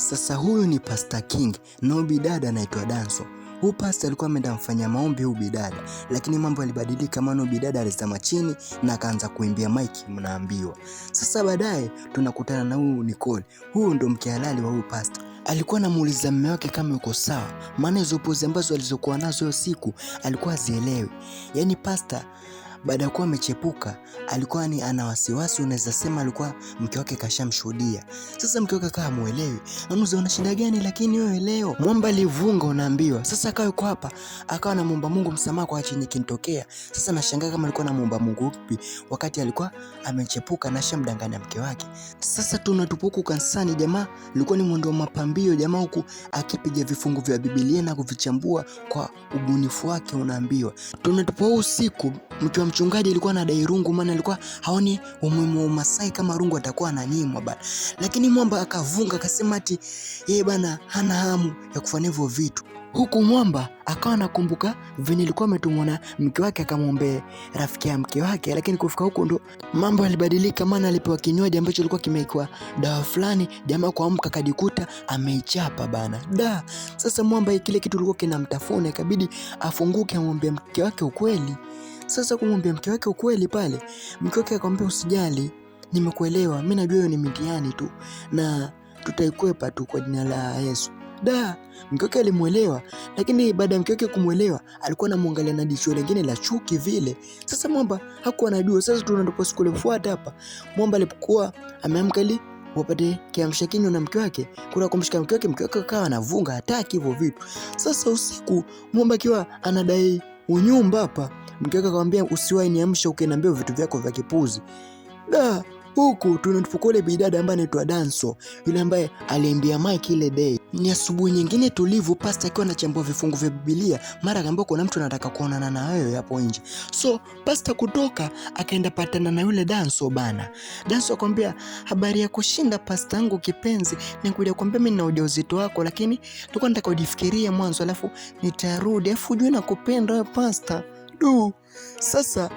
Sasa huyu ni Pastor King na huyu bidada anaitwa Danso. Huyu pastor alikuwa ameenda mfanya maombi huyu bidada, lakini mambo yalibadilika, maana huyu bidada alizama chini na akaanza kuimbia mic mnaambiwa. Sasa baadaye tunakutana na huyu Nicole. Huyu ndo mke halali wa huyu pastor. Alikuwa anamuuliza mume wake kama yuko sawa, maana hizo pozi ambazo alizokuwa nazo hiyo siku alikuwa hazielewi. Yaani pastor baada ya kuwa amechepuka alikuwa ni ana wasiwasi, unaweza sema alikuwa mke wake kashamshuhudia. Sasa mke wake akawa hamuelewi, anuza una shida gani lakini wewe leo? Mwamba alivunga unaambiwa. Sasa akawa yuko hapa akawa anamuomba Mungu msamaha kwa chenye kinitokea. Sasa nashangaa kama alikuwa anamuomba Mungu upi wakati alikuwa amechepuka na shamdanganya mke wake. Sasa tunatupuku kanisani, jamaa alikuwa ni mwendo wa mapambio, jamaa huku akipiga vifungu vya Biblia na kuvichambua kwa ubunifu wake unaambiwa. Tunatupo usiku, mke wa mchungaji alikuwa anadai rungu, maana alikuwa haoni umuhimu wa Masai kama rungu atakuwa ananyimwa bana. Lakini Mwamba akavunga akasema ati yeye bana hana hamu ya kufanya hivyo vitu. Huku Mwamba akawa anakumbuka vile ilikuwa ametumwa na mke wake akamwombe rafiki ya mke wake, lakini kufika huko ndo mambo yalibadilika, maana alipewa kinywaji ambacho kilikuwa kimewekwa dawa fulani. Jamaa kuamka kajikuta ameichapa bana. Sasa Mwamba kile kitu kilikuwa kinamtafuna, ikabidi afunguke amwombe mke wake ukweli. Sasa kumwambia mke wake ukweli pale, mke wake akamwambia usijali, nimekuelewa, mimi najua hiyo ni mitihani tu na tutaikwepa tu kwa jina la Yesu. Mke wake alimuelewa, lakini baada ya mke wake kumuelewa alikuwa anamwangalia na jicho lingine la chuki vile. Sasa Mwamba hakuwa anajua. Sasa tunandipo siku iliyofuata hapa, Mwamba alipokuwa ameamka ili wapate kiamsha kinywa na mke wake, kuna kumshika mke wake akawa anavunga hataki hivyo vitu. Sasa usiku Mwamba akiwa anadai unyumba hapa, mke wake akamwambia usiwahi niamsha ukiniambia vitu vyako vya kipuzi. Huku tunatupokuwa ile bidada ambaye anaitwa Danso, yule ambaye aliimbia mic ile day. Ni asubuhi nyingine tulivu, pastor akiwa anachambua vifungu vya Biblia, mara akaambia kuna mtu anataka kuonana na wewe hapo nje. So pastor kutoka akaenda patana na yule Danso bana. Danso akamwambia habari ya kushinda pastor yangu kipenzi, nikuja kuambia mimi na ujauzito wako, lakini tulikuwa nataka ujifikirie mwanzo alafu nitarudi, afu ujue nakupenda wewe pastor. Sasa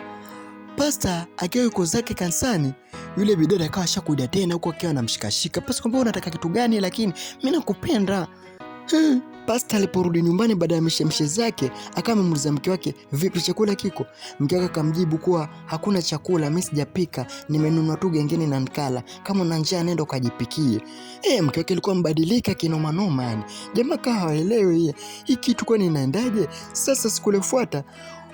pastor akiwa yuko zake kanisani, yule bidada akawa shakuja tena huko akiwa anamshikashika. Pastor kwamba unataka kitu gani, lakini mimi nakupenda. Pastor aliporudi nyumbani baada ya mishemishe zake akawa amemuuliza mke wake vipi chakula kiko. Mke wake akamjibu kuwa hakuna chakula, mimi sijapika, nimenunua tu gengeni na nikala, kama una njaa nenda ukajipikie. Mke wake alikuwa mbadilika kinoma noma yani. Jamaa kawa haelewi hii kitu kwani inaendaje. Sasa siku iliyofuata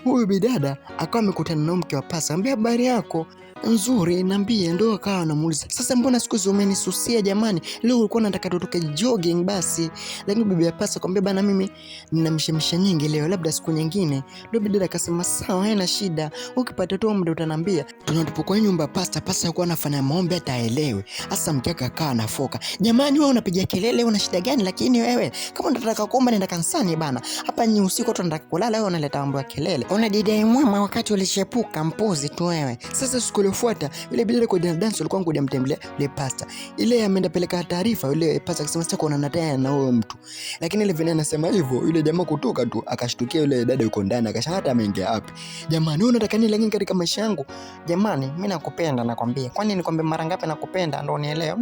huyu bidada akawa amekutana na mke wa pastor, ambia habari yako nzuri niambie. Ndio akawa anamuuliza sasa, mbona siku hizo umenisusia jamani, leo ulikuwa unataka tutoke jogging basi. Lakini bibi ya pastor akamwambia bana, mimi nina mishemisha nyingi leo, labda siku nyingine. Ndio bidada akasema sawa, haina shida, ukipata tu muda utaniambia. Tunatupokuwa nyumba pastor alikuwa anafanya maombi ataelewe. Sasa mke wake akawa anafoka, jamani wewe unapiga kelele, una shida gani? Lakini wewe kama unataka kuomba nenda kanisani bana, hapa ni usiku tunataka kulala, wewe unaleta mambo ya kelele, unadidai mama wakati ulishepuka mpuzi tu wewe. Sasa siku iliyofuata yule bidada kwa Danso alikuwa ngoja mtembelea yule pastor. Ile ameenda peleka taarifa, yule pastor akasema sitaki kuonana tena na huyo mtu. Lakini ile vile anasema hivyo, yule jamaa kutoka tu akashtukia yule dada yuko ndani, akashangaa hata ameingia wapi. Jamani wewe unataka nini lakini katika maisha yangu? Jamani mimi nakupenda nakwambia. Kwani nikwambie mara ngapi nakupenda ndio unielewe?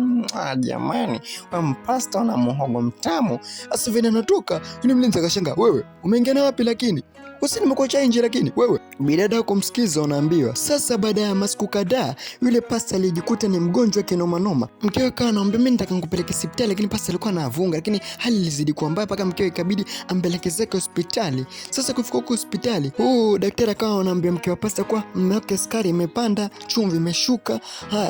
Jamani wewe mpasta na muhogo mtamu. Sasa vile anatoka yule mlinzi akashangaa, wewe umeingia na wapi lakini? Wasi nimekuacha nje lakini wewe. Bidada kumsikiza unaambiwa. Sasa baada ya masiku kadhaa yule pastor alijikuta ni mgonjwa kinoma noma. Mkewe akawa anaomba mimi nitaka nikupeleke hospitali, lakini pastor alikuwa anavunga, lakini hali ilizidi kuwa mbaya mpaka mkewe ikabidi ampeleke zake hospitali. Sasa kufika huko hospitali, daktari akawa anaambia mkewe pastor kwa mume wake sukari imepanda, chumvi imeshuka,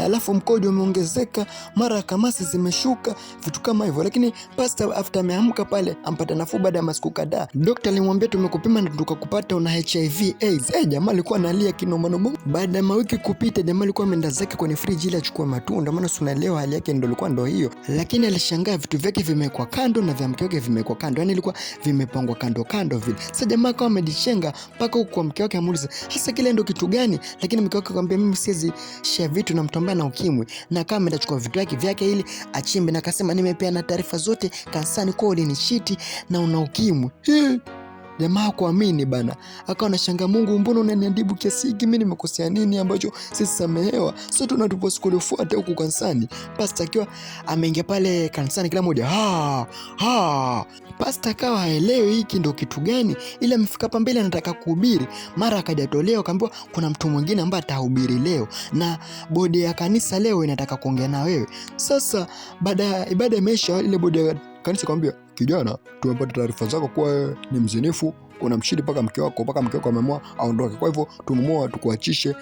alafu mkojo umeongezeka, mara kamasi zimeshuka, vitu kama hivyo. Lakini pastor after ameamka pale ampata nafuu baada ya masiku kadhaa. Daktari alimwambia tumekupima na tukakupata una HIV AIDS. Jamaa alikuwa analia kinoma noma. Baada ya wiki kupita, jamaa alikuwa ameenda zake kwenye friji ili achukue matunda, maana unaelewa hali yake ndio ilikuwa hiyo. Lakini alishangaa vitu vyake vimekuwa kando na vya mke wake vimekuwa kando, yani ilikuwa vimepangwa kando kando vile. Sasa jamaa akawa amejichenga mpaka huko kwa mke wake amuuliza hasa kile ndio kitu gani, lakini mke wake akamwambia mimi siwezi share vitu na mtu ambaye ana ukimwi, na kama ameenda chukua vitu vyake ili achimbe, na akasema nimepeana taarifa zote kanisani kwa ulinishiti na una ukimwi. Jamaa kuamini bana, akawa anashangaa, Mungu mbona unaniadhibu kiasi hiki, mimi nimekosea nini ambacho sisamehewa? Sasa tunatupa siku iliyofuata huku kanisani, pastor akiwa ameingia pale kanisani, kila mmoja pastor akawa haelewi hiki ndo kitu gani, ila amefika hapa mbele anataka kuhubiri, mara akajatolewa akaambiwa kuna mtu mwingine ambaye atahubiri leo na bodi ya kanisa leo inataka kuongea na wewe. Sasa baada ya ibada imeisha, ile bodi ya kanisa akamwambia, kijana, tumepata taarifa zako kuwa ni mzinifu, unamshindi mpaka mke wako ameamua aondoke. Kwa hivyo tumeamua tukuachishe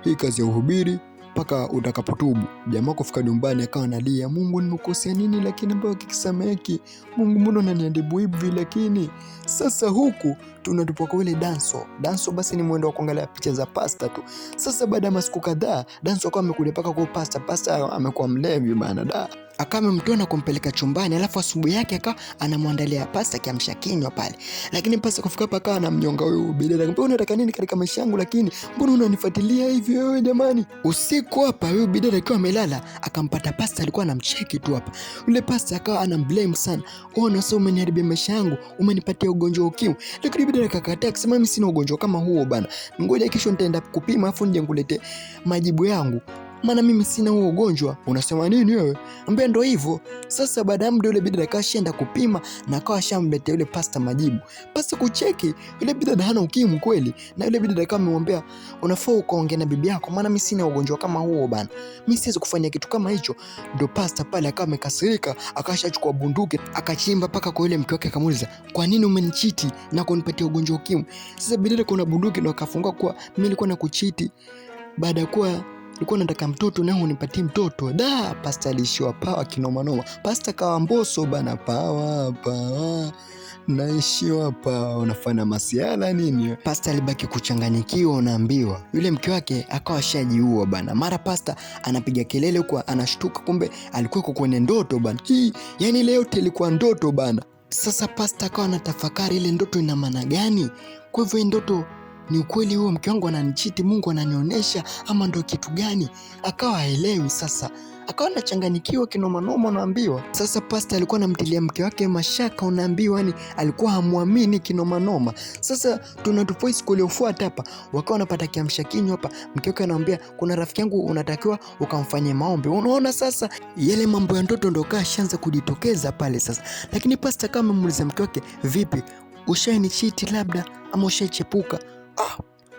hii kazi ya uhubiri mpaka utakapotubu. Jamaa kufika nyumbani akawa analia, Mungu nimekosea nini lakini mbona kikisameki? Mungu mbona unaniadhibu hivi? Lakini sasa huku tunatupa kwa ile Danso basi ni mwendo wa kuangalia picha za pasta tu. Sasa baada ya masiku kadhaa Danso akawa amekuja paka kwa pasta amekuwa mlevi bana akawa amemtoa na kumpeleka chumbani, alafu asubuhi yake akawa anamwandalia pasta kiamsha kinywa pale. Lakini pasta kufika hapa akawa anamnyonga huyo bidada, akamwambia unataka nini katika maisha yangu, lakini mbona unanifuatilia hivi wewe jamani? Usiku hapa huyo bidada akiwa amelala akampata pasta alikuwa anamcheki tu hapa. Yule pasta akawa anamblame sana, na sasa umeniharibia maisha yangu, umenipatia ugonjwa wa ukimwi. Lakini bidada akakataa akisema mimi sina ugonjwa kama huo bana, ngoja kesho nitaenda kupima afu nje ngulete majibu yangu, maana mimi sina huo ugonjwa. Unasema nini wewe? Ambaye ndo hivyo. Sasa baada ya muda yule bidada akashaenda kupima na akawa shamletea yule pasta majibu. Pasta kucheki yule bidada hana ukimwi kweli, na yule bidada akawa amemwambia unafaa ukaongea na bibi yako, maana mimi sina ugonjwa kama huo bana, mimi siwezi kufanya kitu kama hicho. Ndo pasta pale akawa amekasirika, akashachukua bunduki akachimba paka kwa yule mke wake, akamuuliza kwa nini umenichiti na kunipatia ugonjwa wa ukimwi? Sasa bidada kuna bunduki ndo akafungua kwa mimi nilikuwa nakuchiti baada ya kuwa nilikuwa nataka mtoto na unipatie mtoto. Pasta alishiwa pawa kinoma. Pasta kawa mboso bana, pawa naishiwa pawa, unafanya masiala nini? Pasta alibaki kuchanganyikiwa, unaambiwa yule mke wake akawa shajiua bana. Mara pasta anapiga kelele huko anashtuka, kumbe alikuwa kwenye ndoto bana. Yani leo ilikuwa ndoto bana. Sasa pasta akawa anatafakari ile ndoto ina maana gani? Kwa hivyo ndoto ni ukweli huo, mke wangu ananichiti, Mungu ananionyesha, ama ndo kitu gani? Akawa haelewi. Sasa akawa anachanganyikiwa kinoma, unaambiwa. Sasa pasta alikuwa anamtilia mke wake mashaka, unaambiwa, yani alikuwa hamuamini kinoma. Sasa tunatupoi siku iliyofuata hapa, wakawa wanapata kiamsha kinywa hapa, mke wake anamwambia kuna rafiki yangu unatakiwa ukamfanyie maombi. Unaona sasa yale mambo ya ndoto ndo kashaanza kujitokeza pale sasa. Lakini pasta kama amemuuliza mke wake, vipi, ushainichiti labda ama ushaichepuka?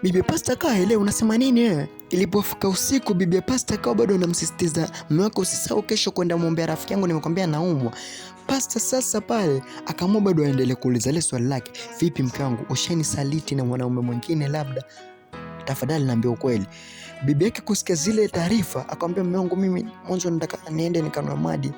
Bibi pasta kaelewa unasema nini wewe? Ilipofika usiku, bibi pasta kawa bado anamsisitiza mume wake, usisahau kesho kwenda muombea rafiki yangu, nimekwambia naumwa. Pasta sasa pale akaamua bado aendelee kuuliza ile swali lake, vipi mke wangu, ushanisaliti na mwanaume mwingine labda? Tafadhali niambie ukweli. Bibi yake kusikia zile taarifa akamwambia, mume wangu, mimi mwanzo nataka niende nikanunue maji.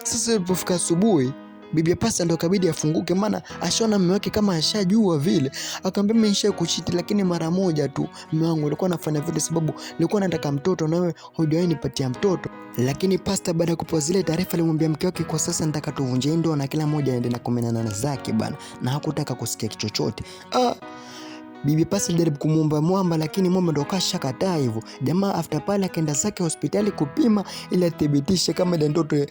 Sasa ilipofika asubuhi, bibi pasta ndo kabidi afunguke, maana ashaona mume wake kama ashajua vile. Akamwambia mimi nisha kuchiti, lakini mara moja tu mume wangu, nilikuwa nafanya vile sababu nilikuwa nataka mtoto na wewe hujawahi nipatia mtoto. Lakini pasta baada ya kupewa zile taarifa alimwambia mke wake, kwa sasa nataka tuvunje ndoa na kila mmoja aende na kumenana zake bana, na hakutaka kusikia kitu chochote. Bibi pasta alijaribu kumuomba lakini mume ndo kashakataa hivyo. Jamaa after pale akaenda zake hospitali kupima ili athibitishe kama ile ndoto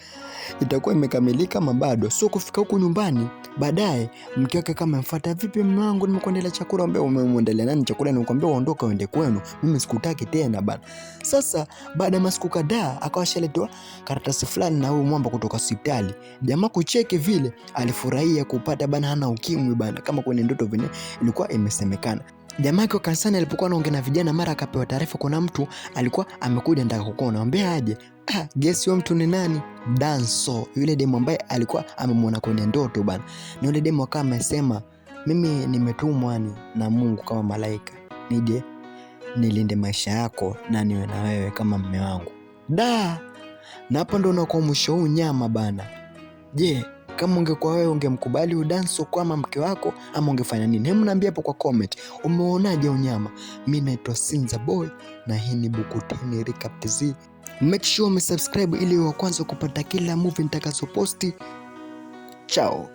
itakuwa imekamilika ama bado. So kufika huku nyumbani baadaye mke wake kama mfuata, vipi mume wangu, nimekuandalia chakula. Ambaye umemwandalia nani chakula? Nimekwambia uondoke uende kwenu, mimi sikutaki tena bana. Sasa baada ya masiku kadhaa akawa shaletwa karatasi fulani na huyu mwamba kutoka hospitali. Jamaa kucheki vile alifurahia kupata bana hana ukimwi bana, kama kwenye ndoto vile ilikuwa imesemekana. Jamaa kwa kanisani alipokuwa anaongea na vijana, mara akapewa taarifa kuna mtu alikuwa amekuja ndaka kukuona. Anamwambia aje. Guess huyo mtu ni nani? Danso, yule demo ambaye alikuwa amemwona kwenye ndoto bana. Na yule demo akawa amesema, mimi nimetumwa na Mungu kama malaika nije nilinde maisha yako na niwe na wewe kama mume wangu. Na hapa ndo unakuwa mwisho huu nyama bana. Je, kama ungekuwa wewe ungemkubali Danso kama mke wako ama ungefanya nini? Hebu niambie hapo kwa comment. Umeonaje unyama? Mimi naitwa Sinza Boy na hii ni Bukutini Recap TZ. Make sure umesubscribe ili wa kwanza kupata kila movie nitakazoposti. Ciao.